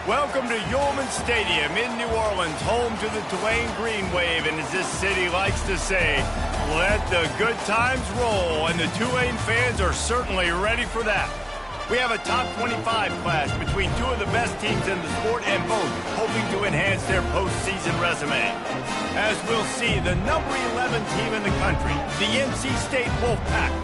Welcome to Yulman Stadium in New Orleans, home to the Tulane Green Wave, and as this city likes to say, let the good times roll, and the Tulane fans are certainly ready for that. We have a top 25 class between two of the best teams in the sport, and both hoping to enhance their postseason resume. As we'll see, the number 11 team in the country, the NC State Wolfpack,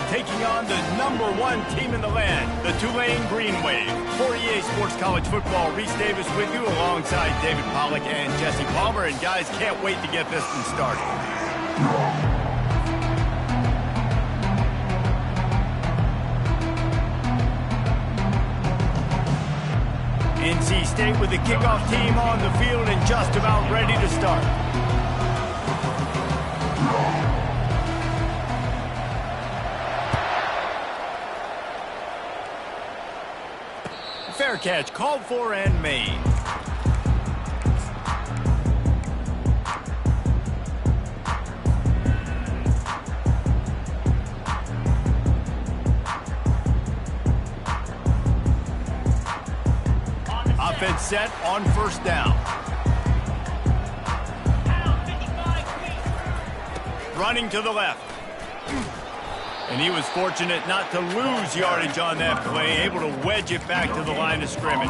taking on the number 1 team in the land, the Tulane Green Wave. For EA Sports College Football, Reese Davis with you alongside David Pollack and Jesse Palmer. And guys, can't wait to get this one started. NC State with the kickoff team on the field and just about ready to start. Fair catch, called for and made. Offense set on first down. Running to the left. And he was fortunate not to lose yardage on that play, able to wedge it back to the line of scrimmage.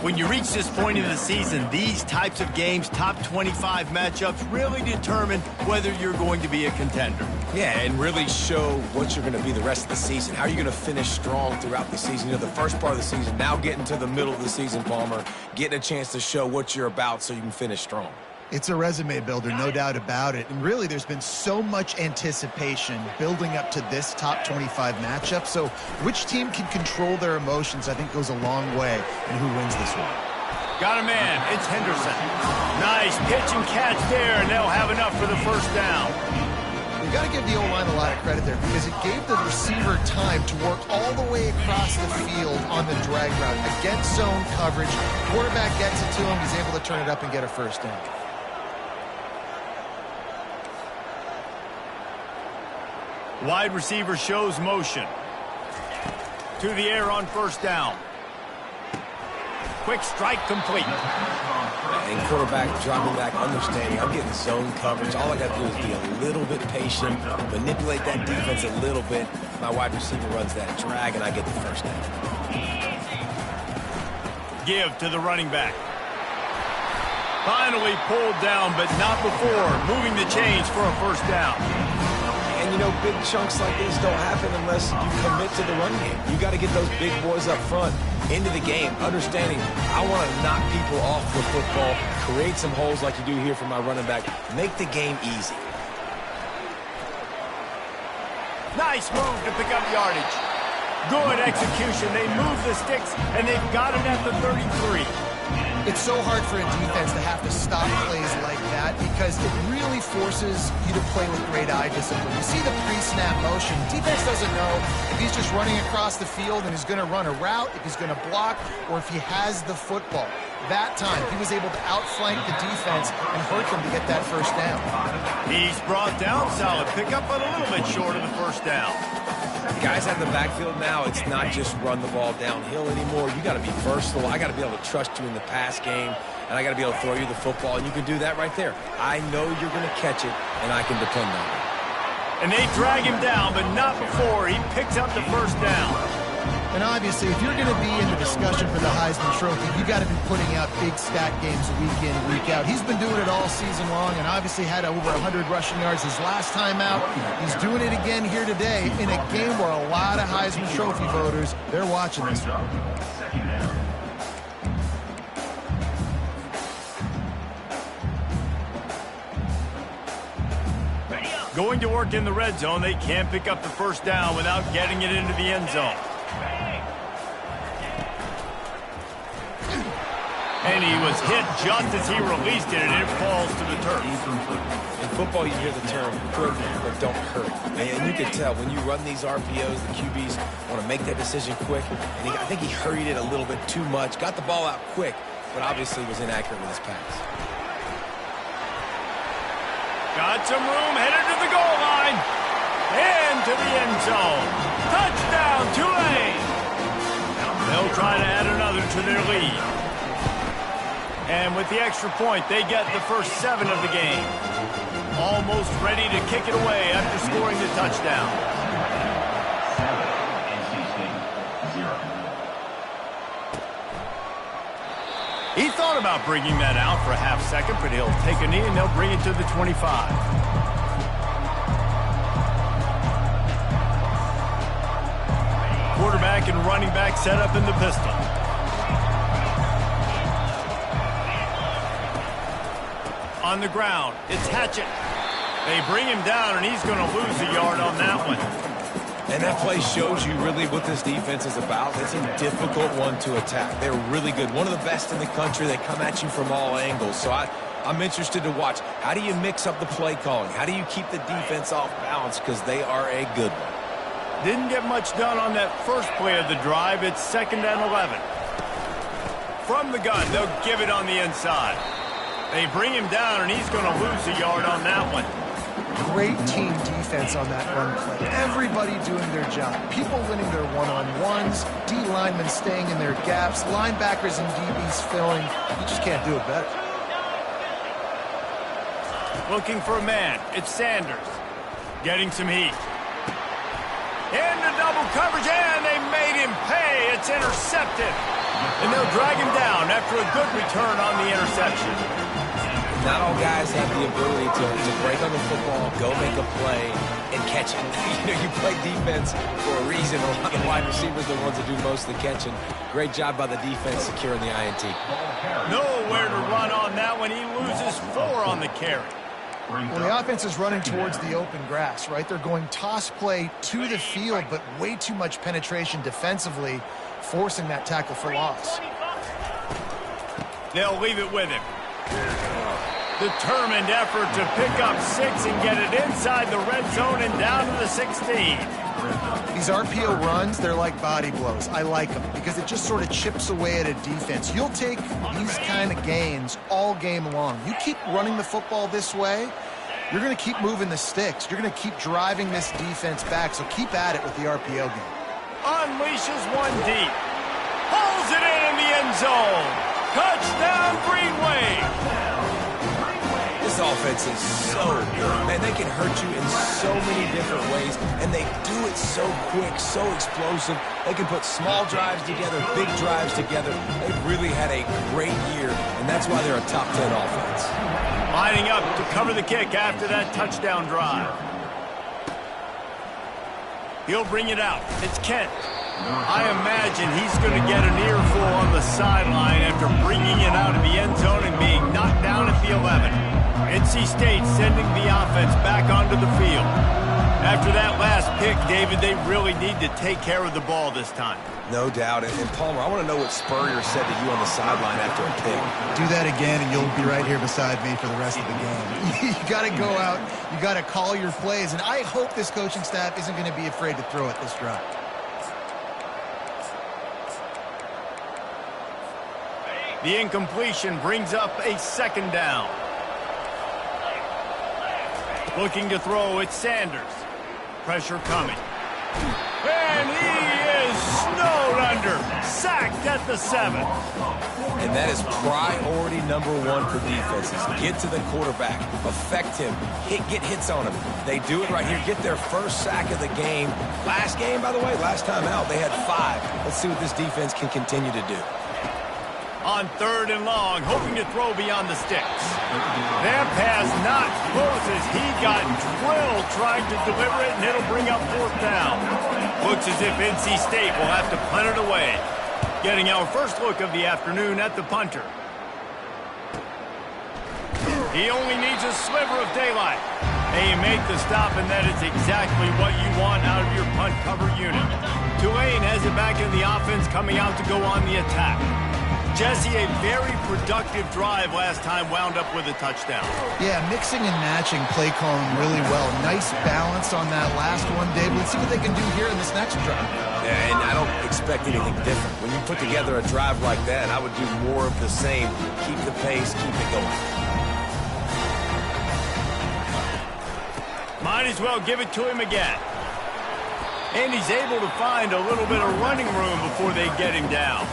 When you reach this point in the season, these types of games, top 25 matchups, really determine whether you're going to be a contender. Yeah, and really show what you're going to be the rest of the season. How are you going to finish strong throughout the season? You know, the first part of the season, now getting to the middle of the season, Palmer, getting a chance to show what you're about so you can finish strong. It's a resume builder, no doubt about it. And really, there's been so much anticipation building up to this top 25 matchup. So which team can control their emotions, I think, goes a long way in who wins this one. Got a man. It's Henderson. Nice pitch and catch there, and they'll have enough for the first down. We've got to give the O-line a lot of credit there because it gave the receiver time to work all the way across the field on the drag route against zone coverage. Quarterback gets it to him. He's able to turn it up and get a first down. Wide receiver shows motion. To the air on first down. Quick strike complete. And quarterback dropping back, understanding I'm getting zone coverage. All I got to do is be a little bit patient, manipulate that defense a little bit. My wide receiver runs that drag, and I get the first down. Give to the running back. Finally pulled down, but not before moving the chains for a first down. And, you know, big chunks like these don't happen unless you commit to the run game. You got to get those big boys up front into the game, understanding I want to knock people off the football, create some holes like you do here for my running back, make the game easy. Nice move to pick up yardage. Good execution. They move the sticks, and they've got it at the 33. It's so hard for a defense to have to stop plays like that because it really forces you to play with great eye discipline. You see the pre-snap motion. Defense doesn't know if he's just running across the field and he's going to run a route, if he's going to block, or if he has the football. That time, he was able to outflank the defense and hurt them to get that first down. He's brought down. Solid pickup, but a little bit short of the first down. Guys at the backfield now, it's not just run the ball downhill anymore. You got to be versatile. I got to be able to trust you in the pass game, and I got to be able to throw you the football, and you can do that right there. I know you're going to catch it, and I can depend on it. And they drag him down, but not before he picks up the first down. And obviously, if you're going to be in the discussion for the Heisman Trophy, you got to be putting out big stat games week in, week out. He's been doing it all season long and obviously had over 100 rushing yards his last time out. He's doing it again here today in a game where a lot of Heisman Trophy voters, they're watching this one. Going to work in the red zone, they can't pick up the first down without getting it into the end zone. And he was hit just as he released it, and it falls to the turf. In football, you hear the term quick but don't hurt. And you can tell when you run these RPOs, the QBs want to make that decision quick. And I think he hurried it a little bit too much, got the ball out quick, but obviously was inaccurate with his pass. Got some room, headed to the goal line. And to the end zone. Touchdown, Tulane. They'll try to add another to their lead. And with the extra point, they get the first 7 of the game. Almost ready to kick it away after scoring the touchdown. He thought about bringing that out for a half second, but he'll take a knee and they'll bring it to the 25. Quarterback and running back set up in the pistol. On the ground, it's Hatchett. They bring him down, and he's going to lose a yard on that one. And that play shows you really what this defense is about. It's a difficult one to attack. They're really good. One of the best in the country. They come at you from all angles. So I'm interested to watch. How do you mix up the play calling? How do you keep the defense off balance? Because they are a good one. Didn't get much done on that first play of the drive. It's 2nd and 11. From the gun, they'll give it on the inside. They bring him down, and he's going to lose a yard on that one. Great team defense on that run play. Everybody doing their job. People winning their one-on-ones, D linemen staying in their gaps, linebackers and DBs filling. You just can't do it better. Looking for a man. It's Sanders. Getting some heat. Into double coverage, and they made him pay. It's intercepted. And they'll drag him down after a good return on the interception. Not all guys have the ability to break on the football, go make a play, and catch it. You play defense for a reason. A lot of wide receivers are the ones that do most of the catching. Great job by the defense securing the INT. Nowhere to run on that one. He loses 4 on the carry. Well, the offense is running towards the open grass, right? They're going toss play to the field, but way too much penetration defensively, forcing that tackle for loss. They'll leave it with him. Determined effort to pick up 6 and get it inside the red zone and down to the 16. These RPO runs, they're like body blows. I like them because it just sort of chips away at a defense. You'll take these kind of gains all game long. You keep running the football this way, you're going to keep moving the sticks. You're going to keep driving this defense back, so keep at it with the RPO game. Unleashes one deep. Pulls it in the end zone. Touchdown, Green Wave. This offense is so good. Man, they can hurt you in so many different ways, and they do it so quick, so explosive. They can put small drives together, big drives together. They've really had a great year, and that's why they're a top 10 offense. Lining up to cover the kick after that touchdown drive. He'll bring it out. It's Kent. I imagine he's going to get an earful on the sideline after bringing it out of the end zone and being knocked down at the 11. NC State sending the offense back onto the field. After that last pick, David, they really need to take care of the ball this time. No doubt. And Palmer, I want to know what Spurrier said to you on the sideline after a pick. Do that again, and you'll be right here beside me for the rest of the game. You got to go out. You got to call your plays. And I hope this coaching staff isn't going to be afraid to throw it this drive. The incompletion brings up a 2nd down. Looking to throw, it's Sanders. Pressure coming. And he is snowed under. Sacked at the 7. And that is priority number 1 for defenses. Get to the quarterback. Affect him. Get hits on him. They do it right here. Get their first sack of the game. Last game, by the way, last time out, they had 5. Let's see what this defense can continue to do. On 3rd and long, hoping to throw beyond the sticks. That pass not close as he got drilled trying to deliver it, and it'll bring up 4th down. Looks as if NC State will have to punt it away. Getting our first look of the afternoon at the punter. He only needs a sliver of daylight. They make the stop, and that is exactly what you want out of your punt cover unit. Tulane has it back in the offense, coming out to go on the attack. Jesse, a very productive drive last time, wound up with a touchdown. Yeah, mixing and matching play calling really well. Nice balance on that last one, Dave. Let's see what they can do here in this next drive. Yeah, and I don't expect anything different. When you put together a drive like that, I would do more of the same. Keep the pace, keep it going. Might as well give it to him again. And he's able to find a little bit of running room before they get him down.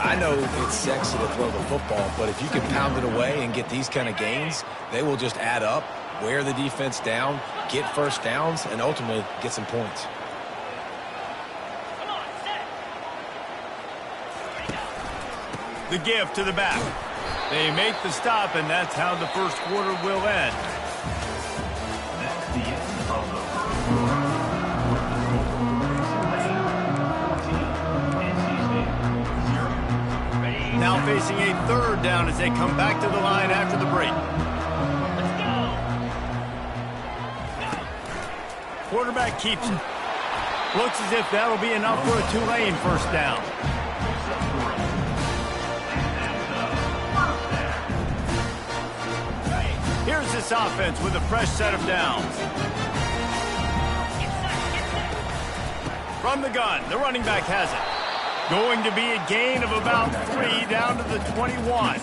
I know it's sexy to throw the football, but if you can pound it away and get these kind of gains, they will just add up, wear the defense down, get first downs, and ultimately get some points. The give to the back. They make the stop, and that's how the first quarter will end. Now facing a third down as they come back to the line after the break. Quarterback keeps it. Looks as if that'll be enough for a Tulane first down. Here's this offense with a fresh set of downs. From the gun, the running back has it. Going to be a gain of about 3 down to the 21.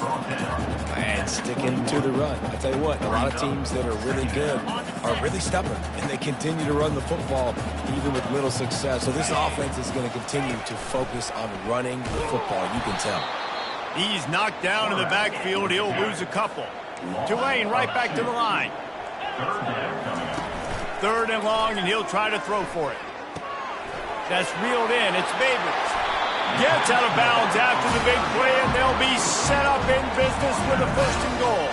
And sticking to the run. I tell you what, a lot of teams that are really good are really stubborn, and they continue to run the football even with little success. So this offense is going to continue to focus on running the football, you can tell. He's knocked down in the backfield. He'll lose a couple. Tulane right back to the line. Third and long, and he'll try to throw for it. That's reeled in. It's Babers. Gets out of bounds after the big play, and they'll be set up in business with a first and goal.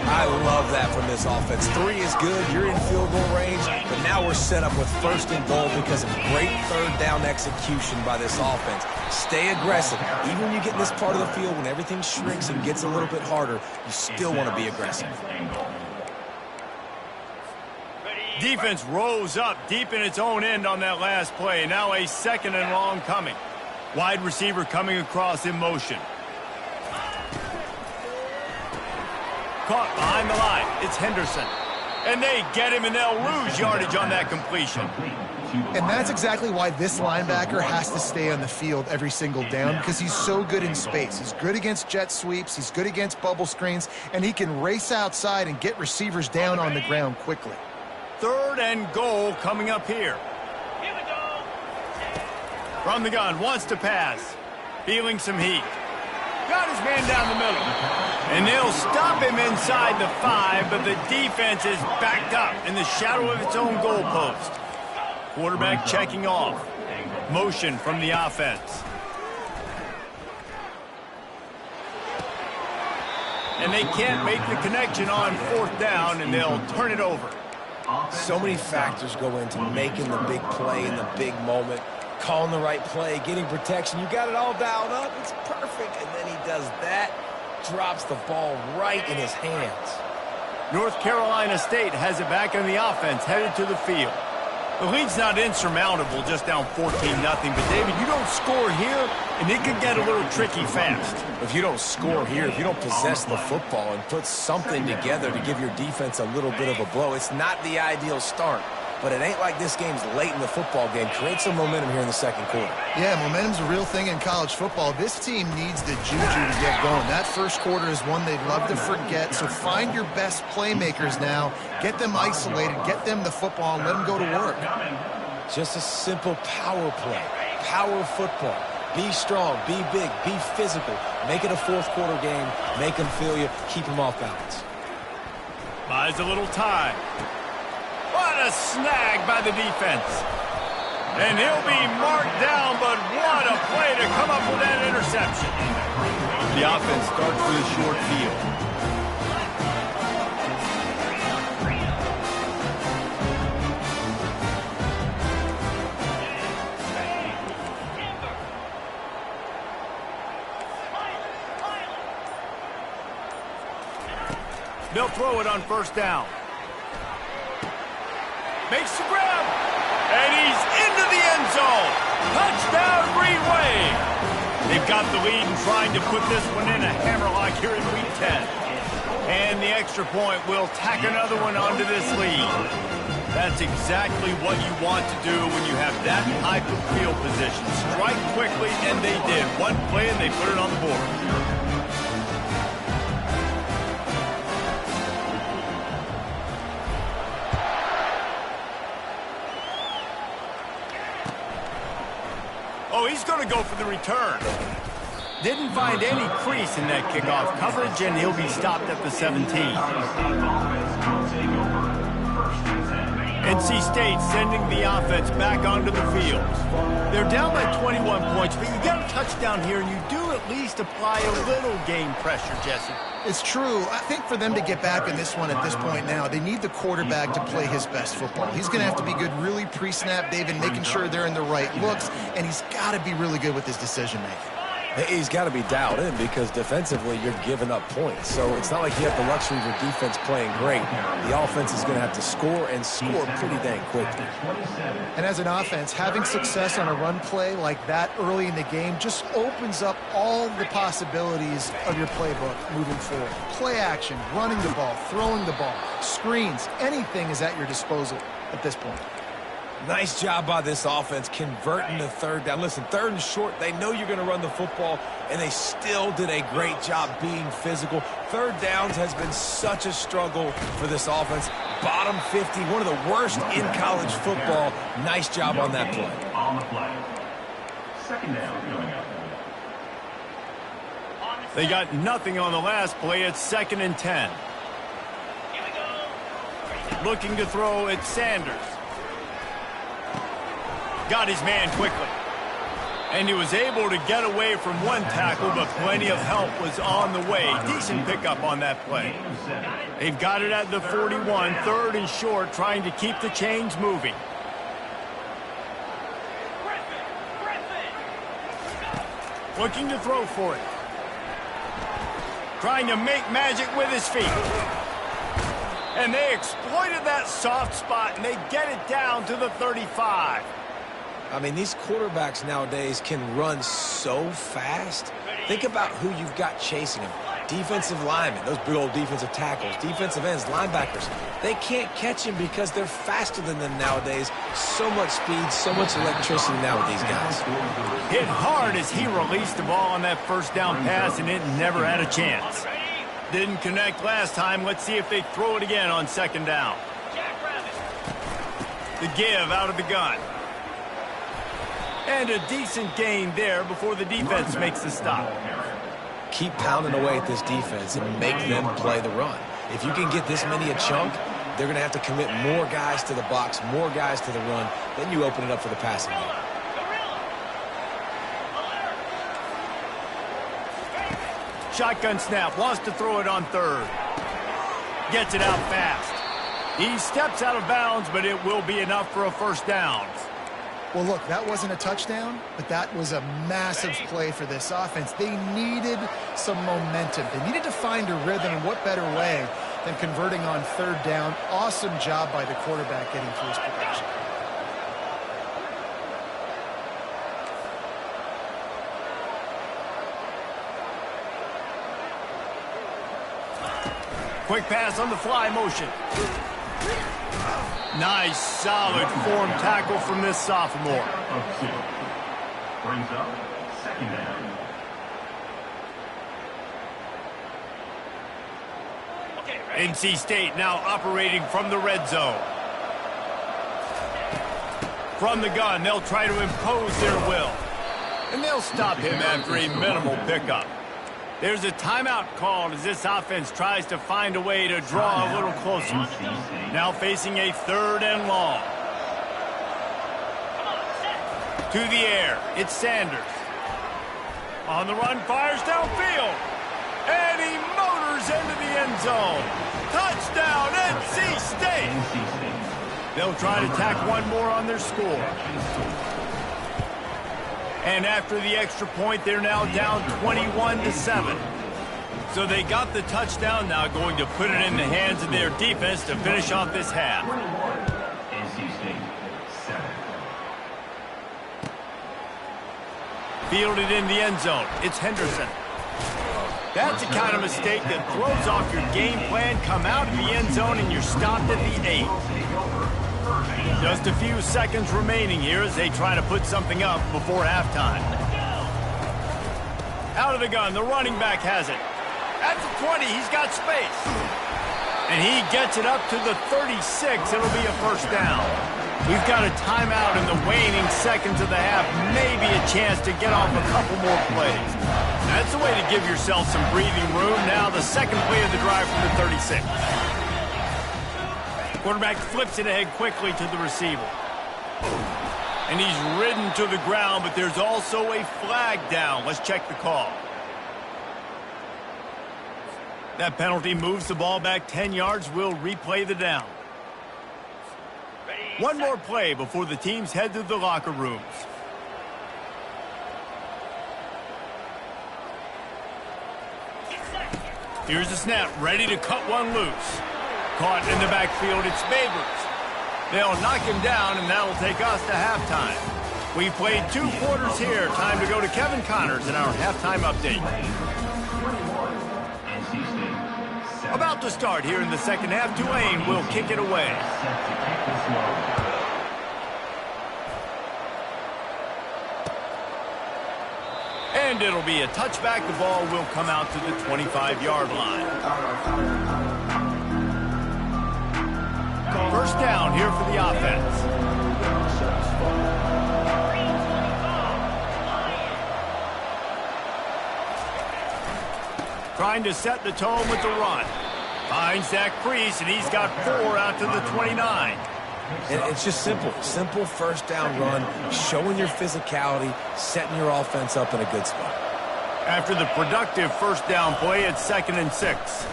I love that from this offense. 3 is good. You're in field goal range, but now we're set up with first and goal because of great third down execution by this offense. Stay aggressive. Even when you get in this part of the field, when everything shrinks and gets a little bit harder, you still want to be aggressive. Defense rose up deep in its own end on that last play. Now a second and long coming. Wide receiver coming across in motion. Caught behind the line. It's Henderson. And they get him, and they'll lose yardage on that completion. And that's exactly why this linebacker has to stay on the field every single down, because he's so good in space. He's good against jet sweeps. He's good against bubble screens. And he can race outside and get receivers down on the ground quickly. Third and goal coming up here. From the gun, wants to pass. Feeling some heat. Got his man down the middle. And they'll stop him inside the 5, but the defense is backed up in the shadow of its own goalpost. Quarterback checking off. Motion from the offense. And they can't make the connection on fourth down, and they'll turn it over. So many factors go into making the big play in the big moment. Calling the right play, getting protection. You got it all dialed up. It's perfect. And then he does that, drops the ball right in his hands. North Carolina State has it back in the offense, headed to the field. The lead's not insurmountable, just down 14-0. But, David, you don't score here, and it could get a little tricky fast. If you don't score here, if you don't possess the football and put something together to give your defense a little bit of a blow, it's not the ideal start. But it ain't like this game's late in the football game. Create some momentum here in the second quarter. Yeah, momentum's a real thing in college football. This team needs the juju to get going. That first quarter is one they'd love to forget. So find your best playmakers now. Get them isolated. Get them the football and let them go to work. Just a simple power play. Power football. Be strong. Be big. Be physical. Make it a fourth quarter game. Make them feel you. Keep them off balance. Buys a little time. What a snag by the defense. And he'll be marked down, but what a play to come up with that interception. The offense starts with a short field. They'll throw it on first down. Makes the grab, and he's into the end zone. Touchdown, Green Wave. They've got the lead and trying to put this one in a hammerlock here in Week 10. And the extra point will tack another one onto this lead. That's exactly what you want to do when you have that type of field position. Strike quickly, and they did. One play, and they put it on the board. He's going to go for the return. Didn't find any crease in that kickoff coverage, and he'll be stopped at the 17. NC State sending the offense back onto the field. They're down by 21 points, but you get a touchdown here, and you do at least apply a little game pressure, Jesse. It's true. I think for them to get back in this one at this point now, they need the quarterback to play his best football. He's going to have to be good really pre-snap, David, making sure they're in the right looks, and he's got to be really good with his decision-making. He's got to be dialed in because defensively you're giving up points. So it's not like you have the luxury of your defense playing great. The offense is going to have to score and score pretty dang quickly. And as an offense, having success on a run play like that early in the game just opens up all the possibilities of your playbook moving forward. Play action, running the ball, throwing the ball, screens, anything is at your disposal at this point. Nice job by this offense converting the third down. Listen, third and short, they know you're going to run the football, and they still did a great job being physical. Third downs has been such a struggle for this offense. Bottom 50, one of the worst in college football. Nice job on that play. On the play. Second down coming up. They got nothing on the last play. It's 2nd and 10. Looking to throw at Sanders. Got his man quickly. And he was able to get away from one tackle, but plenty of help was on the way. Decent pickup on that play. They've got it at the 41, 3rd and short, trying to keep the chains moving. Looking to throw for it. Trying to make magic with his feet. And they exploited that soft spot, and they get it down to the 35. I mean, these quarterbacks nowadays can run so fast. Think about who you've got chasing them. Defensive linemen, those big old defensive tackles, defensive ends, linebackers. They can't catch him because they're faster than them nowadays. So much speed, so much electricity now with these guys. Hit hard as he released the ball on that first down pass, and it never had a chance. Didn't connect last time. Let's see if they throw it again on 2nd down. The give out of the gun. And a decent gain there before the defense makes the stop. Keep pounding away at this defense and make them play the run. If you can get this many a chunk, they're going to have to commit more guys to the box, more guys to the run. Then you open it up for the passing game. Shotgun snap, wants to throw it on 3rd. Gets it out fast. He steps out of bounds, but it will be enough for a 1st down. Well, look, that wasn't a touchdown, but that was a massive play for this offense. They needed some momentum. They needed to find a rhythm, and what better way than converting on 3rd down. Awesome job by the quarterback getting through his progression. Quick pass on the fly motion. Nice, solid form tackle from this sophomore. Brings up 2nd down. NC State now operating from the red zone. From the gun, they'll try to impose their will. And they'll stop him after a minimal pickup. There's a timeout called as this offense tries to find a way to draw a little closer. Now facing a 3rd and long. To the air, it's Sanders. On the run, fires downfield. And he motors into the end zone. Touchdown, NC State. They'll try to tack one more on their score. And after the extra point, they're now down 21-7. So they got the touchdown, now going to put it in the hands of their defense to finish off this half. NC State 7. Fielded in the end zone. It's Henderson. That's the kind of mistake that throws off your game plan. Come out of the end zone and you're stopped at the 8. Just a few seconds remaining here as they try to put something up before halftime. Out of the gun, the running back has it. At the 20, he's got space. And he gets it up to the 36. It'll be a 1st down. We've got a timeout in the waning seconds of the half. Maybe a chance to get off a couple more plays. That's the way to give yourself some breathing room. Now the second play of the drive from the 36. Quarterback flips it ahead quickly to the receiver. And he's ridden to the ground, but there's also a flag down. Let's check the call. That penalty moves the ball back 10 yards. We'll replay the down. One more play before the teams head to the locker rooms. Here's the snap, ready to cut one loose. Caught in the backfield, it's Babers. They'll knock him down, and that'll take us to halftime. We played 2 quarters here. Time to go to Kevin Connors in our halftime update. About to start here in the second half. Tulane will kick it away. And it'll be a touchback. The ball will come out to the 25-yard line. First down here for the offense. Trying to set the tone with the run. Finds Zach Priest, and he's got 4 out to the 29. And it's just simple. Simple first down run, showing your physicality, setting your offense up in a good spot. After the productive first down play, it's 2nd and 6.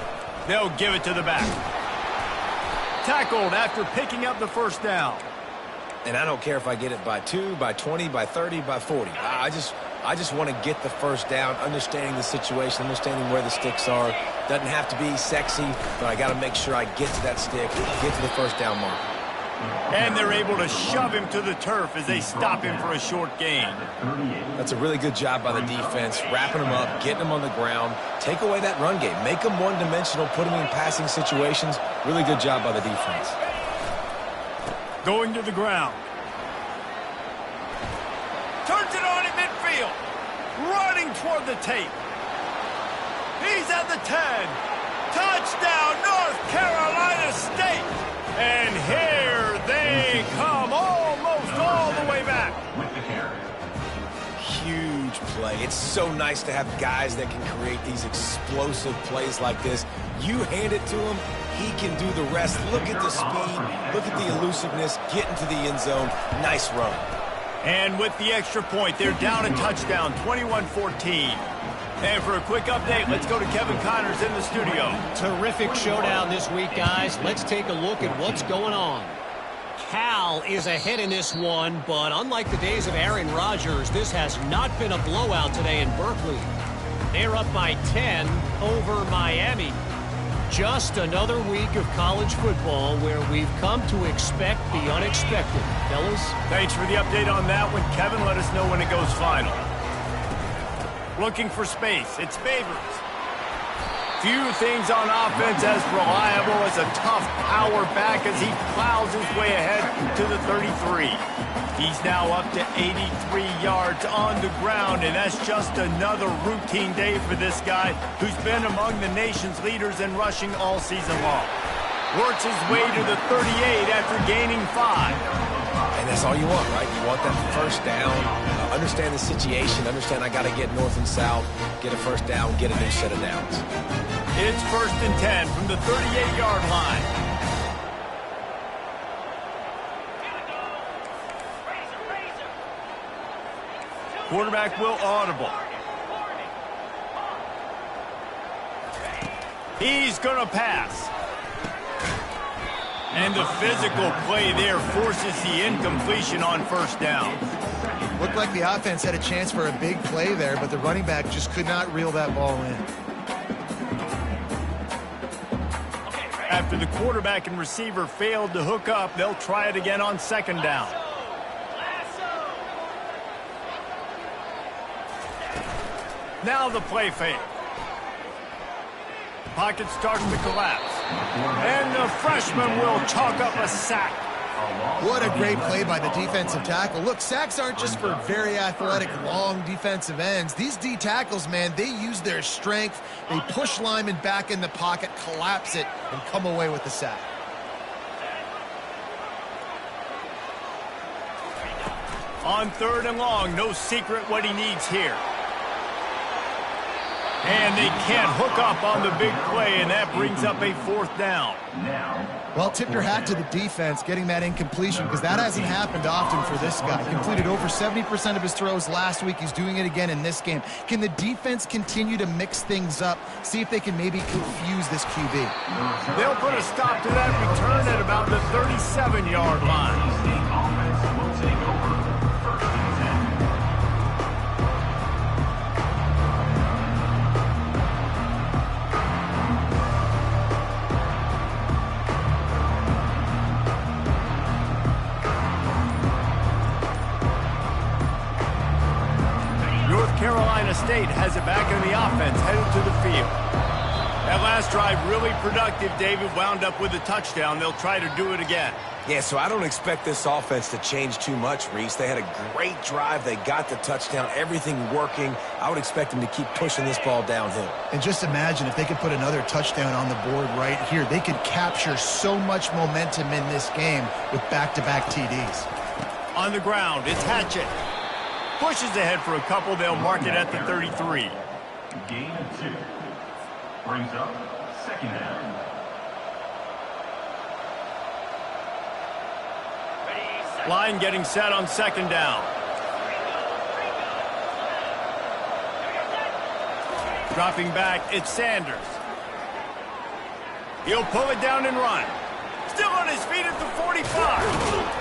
They'll give it to the back. Tackled after picking up the first down. And I don't care if I get it by 2, by 20, by 30, by 40. I just want to get the first down, understanding the situation, understanding where the sticks are. Doesn't have to be sexy, but I got to make sure I get to that stick, get to the first down mark. And they're able to shove him to the turf as they stop him for a short gain. That's a really good job by the defense, wrapping him up, getting him on the ground. Take away that run game. Make him one-dimensional, put him in passing situations. Really good job by the defense. Going to the ground. Turns it on at midfield. Running toward the tape. He's at the 10. Touchdown, North Carolina State. And here they come, almost all the way back. Huge play. It's so nice to have guys that can create these explosive plays like this. You hand it to him, he can do the rest. Look at the speed, look at the elusiveness, get into the end zone. Nice run. And with the extra point, they're down a touchdown, 21-14. And for a quick update, let's go to Kevin Connors in the studio. Terrific showdown this week, guys. Let's take a look at what's going on. Cal is ahead in this one, but unlike the days of Aaron Rodgers, this has not been a blowout today in Berkeley. They're up by 10 over Miami. Just another week of college football where we've come to expect the unexpected. Fellas? Thanks for the update on that one, Kevin. Let us know when it goes final. Looking for space. It's Babers. Few things on offense as reliable as a tough power back as he plows his way ahead to the 33. He's now up to 83 yards on the ground, and that's just another routine day for this guy who's been among the nation's leaders in rushing all season long. Works his way to the 38 after gaining 5. And that's all you want, right? You want that first down, understand the situation, understand I got to get north and south, get a first down, get a new set of downs. It's 1st and 10 from the 38-yard line. Quarterback will audible. He's going to pass. And the physical play there forces the incompletion on first down. Looked like the offense had a chance for a big play there, but the running back just could not reel that ball in. After the quarterback and receiver failed to hook up, they'll try it again on 2nd down. Now the play fake. Pocket starts to collapse. And the freshman will chalk up a sack. What a great play by the defensive tackle. Look, sacks aren't just for very athletic, long defensive ends. These D tackles, man, they use their strength. They push linemen back in the pocket, collapse it, and come away with the sack. On 3rd and long, no secret what he needs here. And they can't hook up on the big play, and that brings up a 4th down. Well, tip your hat to the defense getting that incompletion, because that hasn't happened often for this guy. Completed over 70% of his throws last week. He's doing it again in this game. Can the defense continue to mix things up, see if they can maybe confuse this QB? They'll put a stop to that return at about the 37-yard line. Carolina State has it back in the offense, headed to the field. That last drive really productive. David wound up with a touchdown. They'll try to do it again. Yeah, so I don't expect this offense to change too much, Reese. They had a great drive. They got the touchdown, everything working. I would expect them to keep pushing this ball downhill. And just imagine if they could put another touchdown on the board right here. They could capture so much momentum in this game with back-to-back TDs. On the ground, it's Hatchett. Pushes ahead for a couple. They'll mark it at the 33. Gain of 2. Brings up 2nd down. Line getting set on 2nd down. Dropping back, it's Sanders. He'll pull it down and run. Still on his feet at the 45.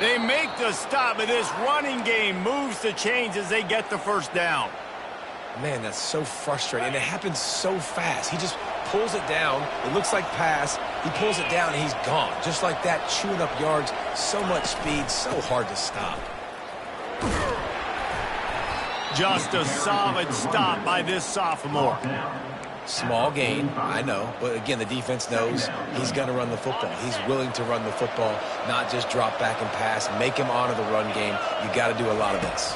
They make the stop, but this running game moves the chains as they get the 1st down. Man, that's so frustrating. And it happens so fast. He just pulls it down. It looks like pass. He pulls it down, and he's gone. Just like that, chewing up yards. So much speed, so hard to stop. Just a solid stop by this sophomore. Small gain, I know. But again, the defense knows he's going to run the football. He's willing to run the football, not just drop back and pass. Make him honor the run game. You got to do a lot of this.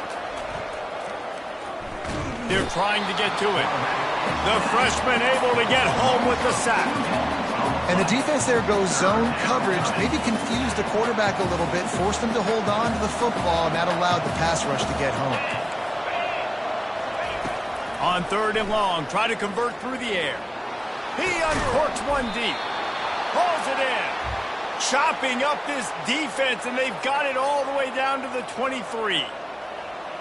They're trying to get to it. The freshman able to get home with the sack. And the defense there goes zone coverage. Maybe confused the quarterback a little bit, forced him to hold on to the football, and that allowed the pass rush to get home. On 3rd and long, try to convert through the air. He uncorks one deep. Hauls it in. Chopping up this defense, and they've got it all the way down to the 23.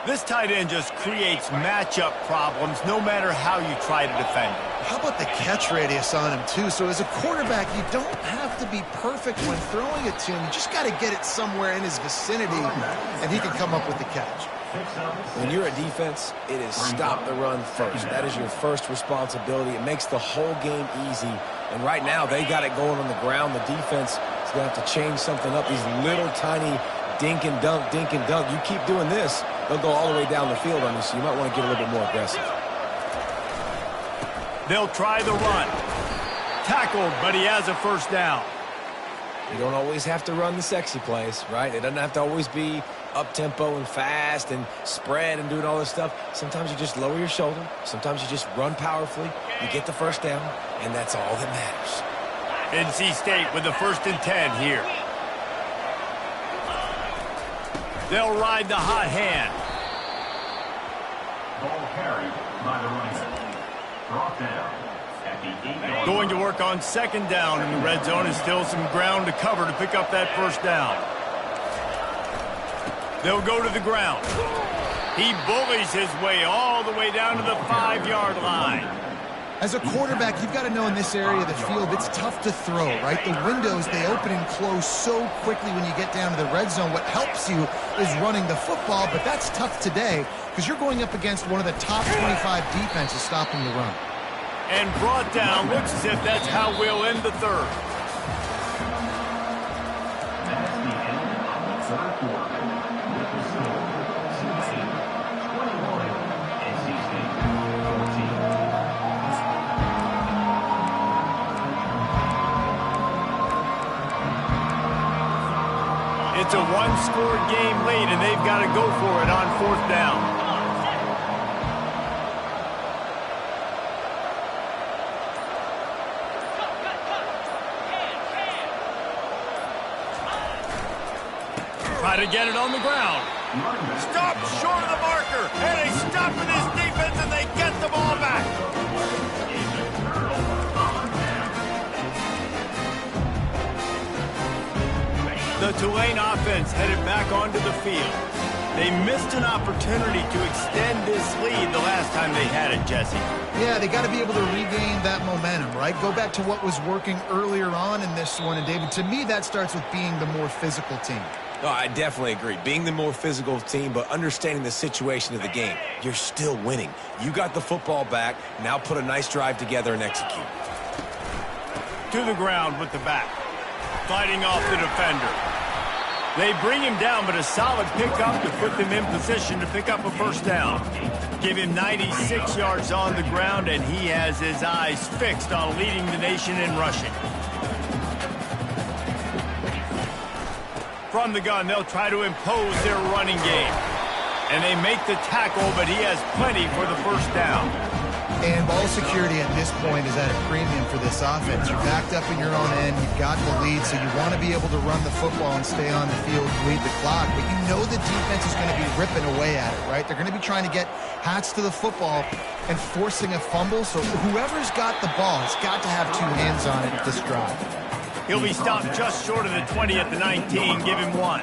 This tight end just creates matchup problems no matter how you try to defend it. How about the catch radius on him, too? So as a quarterback, you don't have to be perfect when throwing it to him. You just got to get it somewhere in his vicinity, and he can come up with the catch. When you're a defense, it is stop the run first. That is your first responsibility. It makes the whole game easy. And right now, they got it going on the ground. The defense is going to have to change something up. These little tiny dink and dunk, dink and dunk. You keep doing this, they'll go all the way down the field on you, so you might want to get a little bit more aggressive. They'll try the run. Tackled, but he has a 1st down. You don't always have to run the sexy plays, right? It doesn't have to always be up-tempo and fast and spread and doing all this stuff. Sometimes you just lower your shoulder. Sometimes you just run powerfully. You get the 1st down, and that's all that matters. NC State with the 1st and 10 here. They'll ride the hot hand. Ball carried by the running back. Brought down at the 8-yard line. Going to work on 2nd down in the red zone, and still some ground to cover to pick up that 1st down. They'll go to the ground. He bullies his way all the way down to the 5-yard line. As a quarterback, you've got to know in this area of the field, it's tough to throw, right? The windows, they open and close so quickly when you get down to the red zone. What helps you is running the football, but that's tough today because you're going up against one of the top 25 defenses stopping the run. And brought down. Looks as if that's how we'll end the 3rd. That's the end of the 3rd quarter. With the score, Tulane 21, NC State 14. It's a one-score game late, and they've got to go for it on 4th down. Try to get it on the ground. Stop short of the marker, and they stop for this defense, and they get the ball back. The Tulane offense headed back onto the field. They missed an opportunity to extend this lead the last time they had it, Jesse. Yeah, they got to be able to regain that momentum, right? Go back to what was working earlier on in this one. And, David, to me, that starts with being the more physical team. Oh, I definitely agree. Being the more physical team, but understanding the situation of the game. You're still winning. You got the football back. Now put a nice drive together and execute. To the ground with the back. Fighting off the defender. They bring him down, but a solid pickup to put them in position to pick up a first down. Give him 96 yards on the ground, and he has his eyes fixed on leading the nation in rushing. From the gun, they'll try to impose their running game. And they make the tackle, but he has plenty for the first down. And ball security at this point is at a premium for this offense. You're backed up in your own end. You've got the lead, so you want to be able to run the football and stay on the field, lead the clock. But you know the defense is going to be ripping away at it, right? They're going to be trying to get hats to the football and forcing a fumble. So whoever's got the ball has got to have two hands on it at this drive. He'll be stopped just short of the 20 at the 19. Give him one.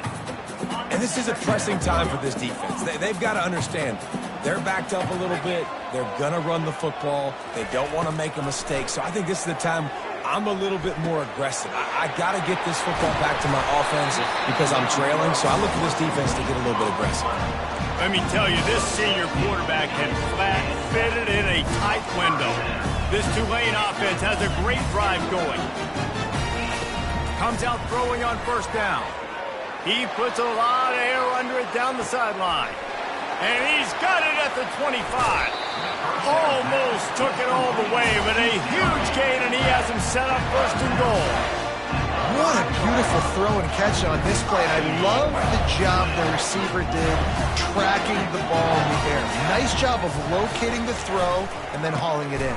And this is a pressing time for this defense. They've got to understand. They're backed up a little bit. They're going to run the football. They don't want to make a mistake. So I think this is the time I'm a little bit more aggressive. I got to get this football back to my offense because I'm trailing. So I look for this defense to get a little bit aggressive. Let me tell you, this senior quarterback can flat fit it in a tight window. This Tulane offense has a great drive going. Comes out throwing on first down. He puts a lot of air under it down the sideline. And he's got it at the 25. Almost took it all the way, but a huge gain, and he has him set up first and goal. What a beautiful throw and catch on this play. And I love the job the receiver did tracking the ball in the air. Nice job of locating the throw and then hauling it in.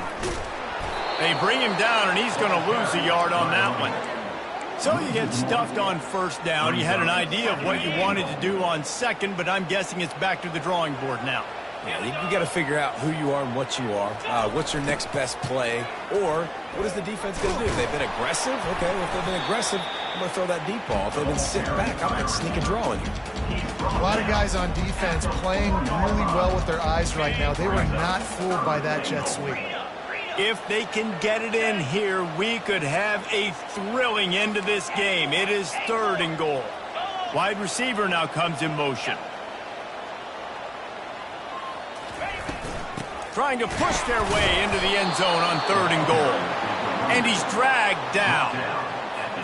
They bring him down, and he's going to lose a yard on that one. So you get stuffed on first down. You had an idea of what you wanted to do on second, but I'm guessing it's back to the drawing board now. Yeah, you got to figure out who you are and what you are. What's your next best play? Or what is the defense going to do? They've been aggressive? Okay, well, if they've been aggressive, I'm going to throw that deep ball. If they've been sitting back, I might sneak a draw in here. A lot of guys on defense playing really well with their eyes right now. They were not fooled by that jet sweep. If they can get it in here, we could have a thrilling end to this game. It is third and goal. Wide receiver now comes in motion. Trying to push their way into the end zone on third and goal. And he's dragged down.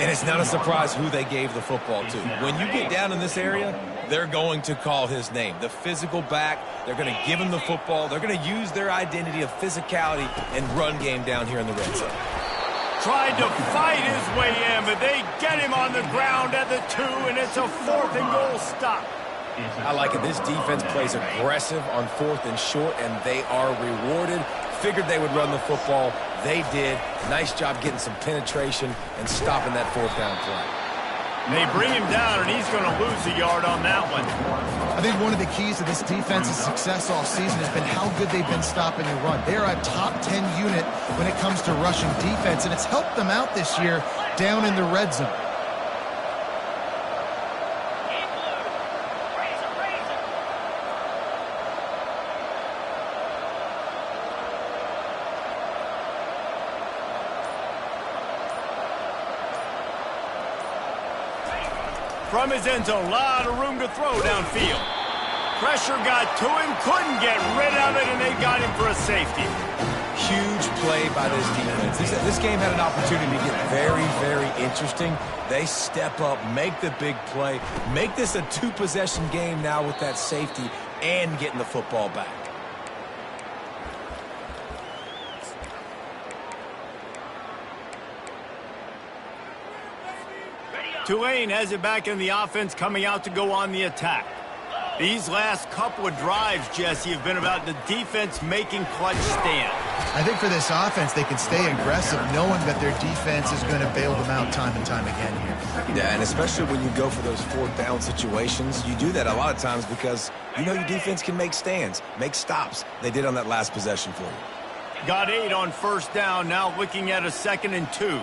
And it's not a surprise who they gave the football to. When you get down in this area, they're going to call his name. The physical back, they're going to give him the football. They're going to use their identity of physicality and run game down here in the red zone. Tried to fight his way in, but they get him on the ground at the 2, and it's a fourth and goal stop. I like it. This defense plays aggressive on fourth and short, and they are rewarded. Figured they would run the football. They did. Nice job getting some penetration and stopping that fourth down play. They bring him down, and he's going to lose a yard on that one. I think one of the keys to this defense's success all season has been how good they've been stopping the run. They are a top 10 unit when it comes to rushing defense, and it's helped them out this year down in the red zone. From his end zone, a lot of room to throw downfield. Pressure got to him, couldn't get rid of it, and they got him for a safety. Huge play by this defense. This game had an opportunity to get very, very interesting. They step up, make the big play, make this a two-possession game now with that safety and getting the football back. Tulane has it back in the offense, coming out to go on the attack. These last couple of drives, Jesse, have been about the defense making clutch stands. I think for this offense, they can stay aggressive knowing that their defense is going to bail them out time and time again here. Yeah, and especially when you go for those fourth down situations, you do that a lot of times because you know your defense can make stands, make stops. They did on that last possession for you. Got 8 on first down, now looking at a 2nd and 2.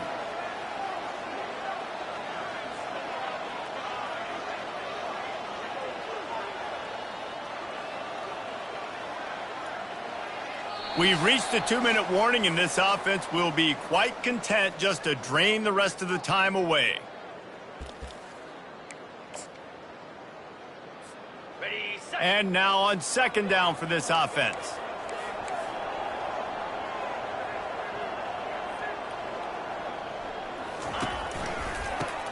We've reached the 2-minute warning, and this offense will be quite content just to drain the rest of the time away. And now on 2nd down for this offense.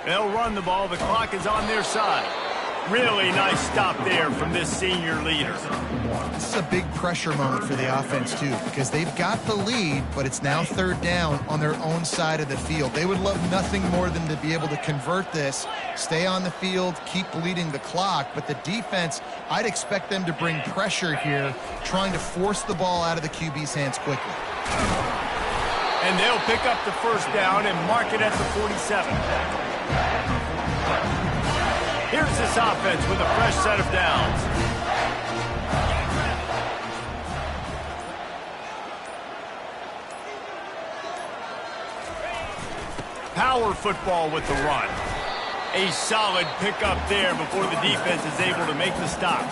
They'll run the ball. The clock is on their side. Really nice stop there from this senior leader. This is a big pressure moment for the offense, too, because they've got the lead, but it's now 3rd down on their own side of the field. They would love nothing more than to be able to convert this, stay on the field, keep bleeding the clock. But the defense, I'd expect them to bring pressure here, trying to force the ball out of the QB's hands quickly. And they'll pick up the 1st down and mark it at the 47. Here's this offense with a fresh set of downs. Power football with the run. A solid pickup there before the defense is able to make the stop.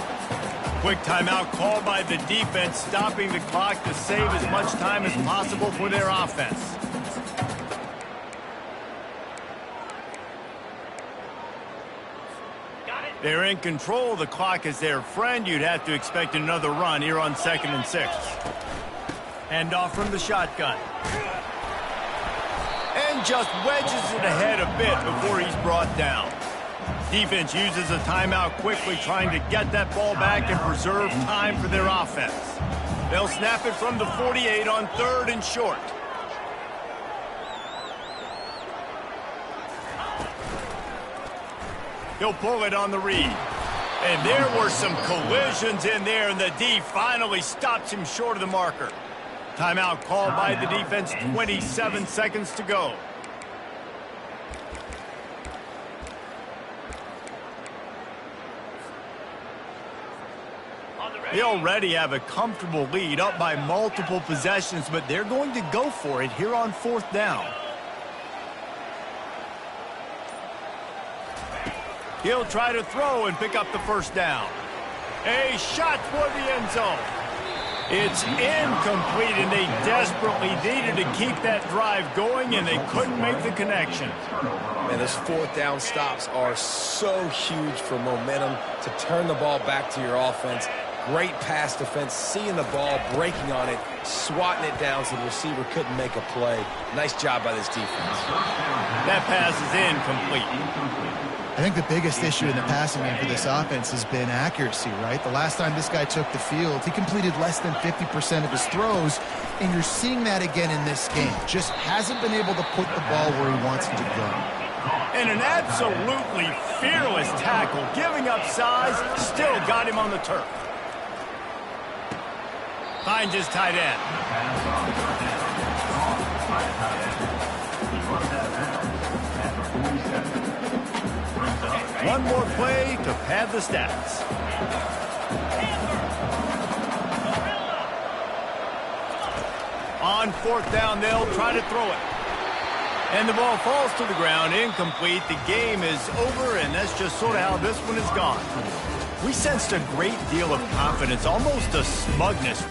Quick timeout called by the defense, stopping the clock to save as much time as possible for their offense. They're in control. The clock is their friend. You'd have to expect another run here on 2nd and 6. Hand off from the shotgun. And just wedges it ahead a bit before he's brought down. Defense uses a timeout quickly, trying to get that ball back and preserve time for their offense. They'll snap it from the 48 on 3rd and short. He'll pull it on the read. And there were some collisions in there, and the D finally stops him short of the marker. Timeout called by the defense, 27 seconds to go. They already have a comfortable lead, up by multiple possessions, but they're going to go for it here on 4th down. He'll try to throw and pick up the 1st down. A shot toward the end zone. It's incomplete, and they desperately needed to keep that drive going, and they couldn't make the connection. Man, those 4th down stops are so huge for momentum to turn the ball back to your offense. Great pass defense, seeing the ball, breaking on it, swatting it down so the receiver couldn't make a play. Nice job by this defense. That pass is incomplete. I think the biggest issue in the passing game for this offense has been accuracy, right? The last time this guy took the field, he completed less than 50% of his throws, and you're seeing that again in this game. Just hasn't been able to put the ball where he wants it to go. And an absolutely fearless tackle, giving up size, still got him on the turf. Finds his tight end. One more play to pad the stats. On 4th down, they'll try to throw it. And the ball falls to the ground, incomplete. The game is over, and that's just sort of how this one is gone. We sensed a great deal of confidence, almost a smugness.